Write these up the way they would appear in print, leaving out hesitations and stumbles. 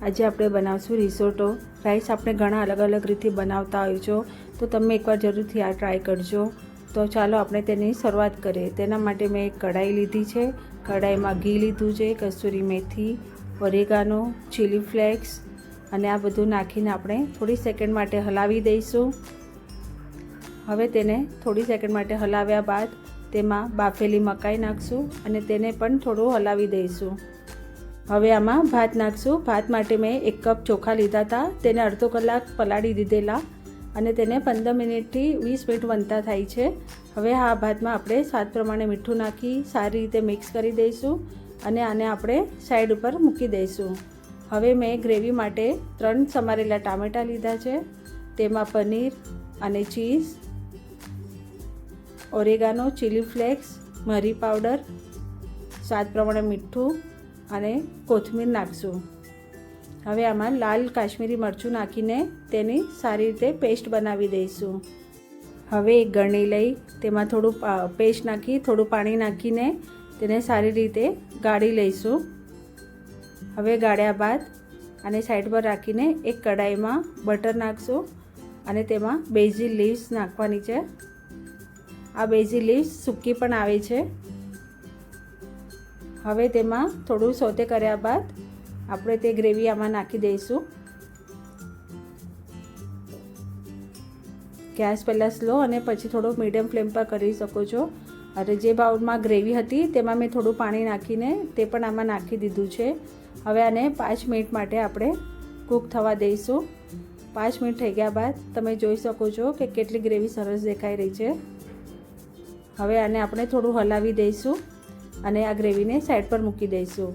આજે આપણે બનાવશું રિસોટો રાઈસ। આપણે ઘણા અલગ અલગ રીતે બનાવતા હોય છો, તો તમે એકવાર જરૂરથી આ ટ્રાય કરજો। તો ચાલો આપણે તેની શરૂઆત કરીએ। તેના માટે મેં એક કઢાઈ લીધી છે। કઢાઈમાં ઘી લીધું છે, કસૂરી મેથી, ઓરેગાનો, ચીલી ફ્લેક્સ અને આ બધું નાખીને આપણે થોડી સેકન્ડ માટે હલાવી દઈશું। હવે તેને થોડી સેકન્ડ માટે હલાવ્યા બાદ તેમાં બાફેલી મકાઈ નાખશું અને તેને પણ થોડું હલાવી દઈશું। હવે આમાં ભાત નાખશું। ભાત માટે મેં 1 કપ ચોખા લીધા હતા, તેને અડધો કલાક પલાળી દીધેલા અને તેને 15 મિનિટથી 20 મિનિટ વનતા થાય છે। હવે આ ભાતમાં આપણે સ્વાદ પ્રમાણે મીઠું નાખી સારી રીતે મિક્સ કરી દઈશું અને આને આપણે સાઈડ ઉપર મૂકી દઈશું। હવે મેં ગ્રેવી માટે 3 સમારેલા ટામેટાં લીધા છે, તેમાં પનીર અને ચીઝ, ઓરેગાનો, ચીલી ફ્લેક્સ, મરી પાવડર, સ્વાદ પ્રમાણે મીઠું અને કોથમીર નાખશું। હવે આમાં લાલ કાશ્મીરી મરચું નાખીને તેની સારી રીતે પેસ્ટ બનાવી દઈશું। હવે એક ગળણી લઈ તેમાં થોડું પેસ્ટ નાખી થોડું પાણી નાખીને તેને સારી રીતે ગાળી લઈશું। હવે ગાળ્યા બાદ આને સાઈડ પર રાખીને એક કઢાઈમાં બટર નાખશું અને તેમાં બેઝિલ લીવ્સ નાખવાની છે। આ બેઝિલ લીવ્સ સૂકી પણ આવે છે। હવે તેમાં થોડું સોતે કર્યા બાદ આપણે તે ગ્રેવી આમાં નાખી દઈશું। ગેસ પહેલાં સ્લો અને પછી થોડો મીડિયમ ફ્લેમ પર કરી શકો છો। અને જે બાઉલમાં ગ્રેવી હતી તેમાં મેં થોડું પાણી નાખીને તે પણ આમાં નાખી દીધું છે। હવે આને 5 મિનિટ માટે આપણે કૂક થવા દઈશું। 5 મિનિટ થઈ ગયા બાદ તમે જોઈ શકો છો કે કેટલી ગ્રેવી સરસ દેખાઈ રહી છે। હવે આને આપણે થોડું હલાવી દઈશું અને આ ગ્રેવીને સાઈડ પર મૂકી દઈશું।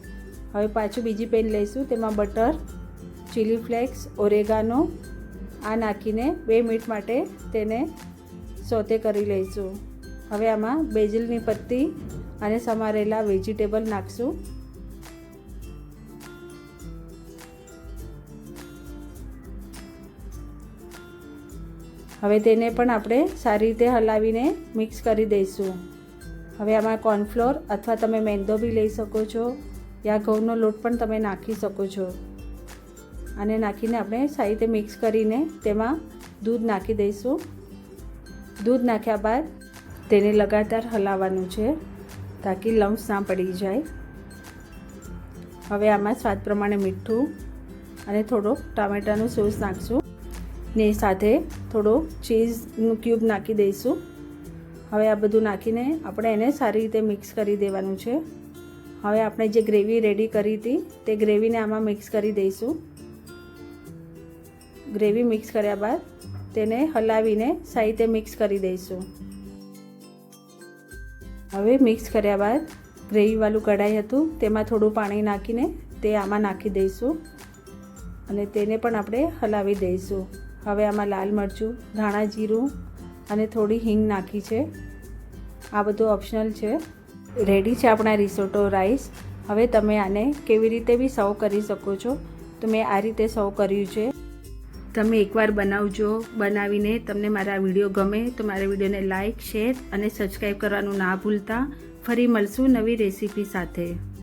હવે પાછું બીજી પેન લઈશું, તેમાં બટર, ચીલી ફ્લેક્સ, ઓરેગાનો આ નાખીને 2 મિનિટ માટે તેને સોતે કરી લઈશું। હવે આમાં બેઝિલની પત્તી અને સમારેલા વેજીટેબલ નાખશું। હવે તેને પણ આપણે સારી રીતે હલાવીને મિક્સ કરી દઈશું। હવે આમાં કોર્નફ્લોર અથવા તમે મેંદો બી લઈ શકો છો યા ઘઉંનો લોટ પણ તમે નાખી શકો છો। આને નાખીને આપણે સારી રીતે મિક્સ કરીને તેમાં દૂધ નાખી દઈશું। દૂધ નાખ્યા બાદ તેને લગાતાર હલાવવાનું છે તાકી લમ્સ ના પડી જાય। હવે આમાં સ્વાદ પ્રમાણે મીઠું અને થોડો ટામેટાનો સોસ નાખશું ને સાથે થોડો ચીઝનું ક્યુબ નાખી દઈશું। હવે આ બધું નાખીને આપણે એને સારી રીતે મિક્સ કરી દેવાનું છે। હવે આપણે જે ગ્રેવી રેડી કરી હતી તે ગ્રેવીને આમાં મિક્સ કરી દઈશું। ગ્રેવી મિક્સ કર્યા બાદ તેને હલાવીને સારી રીતે મિક્સ કરી દઈશું। હવે મિક્સ કર્યા બાદ ગ્રેવીવાળું કઢાઈ હતું તેમાં થોડું પાણી નાખીને તે આમાં નાખી દઈશું અને તેને પણ આપણે હલાવી દઈશું। હવે આમાં લાલ મરચું, ધાણા જીરું અને થોડી હિંગ નાખી છે। આ બધું ઓપ્શનલ છે। રેડી છે આપણા રિસોટો રાઈસ। હવે તમે આને કેવી રીતે બી સર્વ કરી શકો છો, તો મેં આ રીતે સર્વ કર્યું છે। તમે એકવાર બનાવજો। બનાવીને તમને મારા વિડીયો ગમે તો મારા વિડીયોને લાઇક, શેર અને સબસ્ક્રાઈબ કરવાનું ના ભૂલતા। ફરી મળશું નવી રેસીપી સાથે।